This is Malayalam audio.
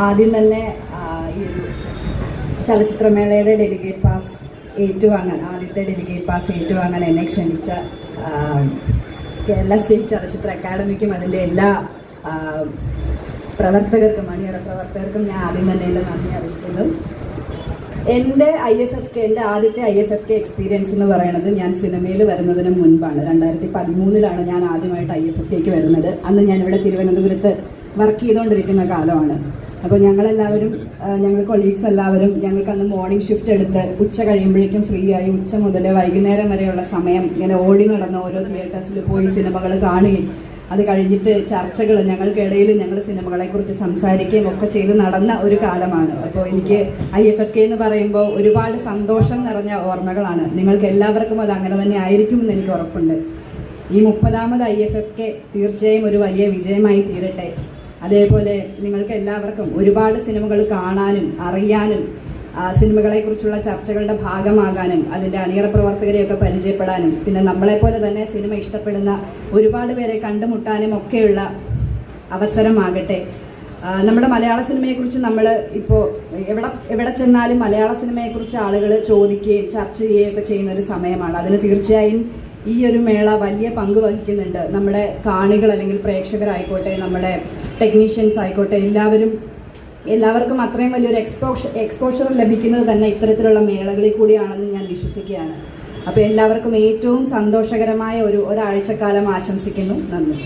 ആദ്യം തന്നെ ഈ ഒരു ചലച്ചിത്രമേളയുടെ ഡെലിഗേറ്റ് പാസ് ഏറ്റുവാങ്ങാൻ ആദ്യത്തെ ഡെലിഗേറ്റ് പാസ് ഏറ്റുവാങ്ങാൻ എന്നെ ക്ഷണിച്ച കേരള സ്റ്റേറ്റ് ചലച്ചിത്ര അക്കാദമിക്കും അതിൻ്റെ എല്ലാ പ്രവർത്തകർക്കും അണിയറ പ്രവർത്തകർക്കും ഞാൻ ആദ്യം തന്നെ എൻ്റെ നന്ദി അറിയിക്കുന്നു. എൻ്റെ IFFK എൻ്റെ ആദ്യത്തെ IFFK എക്സ്പീരിയൻസ് എന്ന് പറയുന്നത് ഞാൻ സിനിമയിൽ വരുന്നതിന് മുൻപാണ്. 2013 ഞാൻ ആദ്യമായിട്ട് IFFKക്ക് വരുന്നത്. അന്ന് ഞാനിവിടെ തിരുവനന്തപുരത്ത് വർക്ക് ചെയ്തുകൊണ്ടിരിക്കുന്ന കാലമാണ്. അപ്പോൾ ഞങ്ങളെല്ലാവരും ഞങ്ങൾ കൊളീഗ്സ് എല്ലാവരും ഞങ്ങൾക്ക് അന്ന് മോർണിംഗ് ഷിഫ്റ്റ് എടുത്ത് ഉച്ച കഴിയുമ്പോഴേക്കും ഫ്രീ ആയി ഉച്ച മുതൽ വൈകുന്നേരം വരെയുള്ള സമയം ഇങ്ങനെ ഓടി നടന്ന് ഓരോ തിയേറ്റേഴ്സിൽ പോയി സിനിമകൾ കാണുകയും അത് കഴിഞ്ഞിട്ട് ചർച്ചകൾ ഞങ്ങൾക്കിടയിൽ ഞങ്ങൾ സിനിമകളെക്കുറിച്ച് സംസാരിക്കുകയും ഒക്കെ ചെയ്ത് നടന്ന ഒരു കാലമാണ്. അപ്പോൾ എനിക്ക് IFFK എന്ന് പറയുമ്പോൾ ഒരുപാട് സന്തോഷം നിറഞ്ഞ ഓർമ്മകളാണ്. നിങ്ങൾക്ക് എല്ലാവർക്കും അത് അങ്ങനെ തന്നെ ആയിരിക്കുമെന്ന് എനിക്ക് ഉറപ്പുണ്ട്. ഈ 30ാമത് IFFK തീർച്ചയായും ഒരു വലിയ വിജയമായി തീരട്ടെ. അതേപോലെ നിങ്ങൾക്ക് എല്ലാവർക്കും ഒരുപാട് സിനിമകൾ കാണാനും അറിയാനും സിനിമകളെക്കുറിച്ചുള്ള ചർച്ചകളുടെ ഭാഗമാകാനും അതിൻ്റെ അണിയറ പ്രവർത്തകരെയൊക്കെ പരിചയപ്പെടാനും പിന്നെ നമ്മളെപ്പോലെ തന്നെ സിനിമ ഇഷ്ടപ്പെടുന്ന ഒരുപാട് പേരെ കണ്ടുമുട്ടാനും ഒക്കെയുള്ള അവസരമാകട്ടെ. നമ്മുടെ മലയാള സിനിമയെക്കുറിച്ച് നമ്മൾ ഇപ്പോൾ എവിടെ ചെന്നാലും മലയാള സിനിമയെക്കുറിച്ച് ആളുകൾ ചോദിക്കുകയും ചർച്ച ചെയ്യുകയൊക്കെ ചെയ്യുന്ന ഒരു സമയമാണ്. അതിന് തീർച്ചയായും ഈ ഒരു മേള വലിയ പങ്ക് വഹിക്കുന്നുണ്ട്. നമ്മുടെ കാണികൾ അല്ലെങ്കിൽ പ്രേക്ഷകരായിക്കോട്ടെ, നമ്മുടെ ടെക്നീഷ്യൻസ് ആയിക്കോട്ടെ, എല്ലാവർക്കും അത്രയും വലിയൊരു എക്സ്പോഷർ ലഭിക്കുന്നത് തന്നെ ഇത്തരത്തിലുള്ള മേളകളിൽ കൂടിയാണെന്ന് ഞാൻ വിശ്വസിക്കുകയാണ്. അപ്പോൾ എല്ലാവർക്കും ഏറ്റവും സന്തോഷകരമായ ഒരാഴ്ചക്കാലം ആശംസിക്കുന്നു. നന്ദി.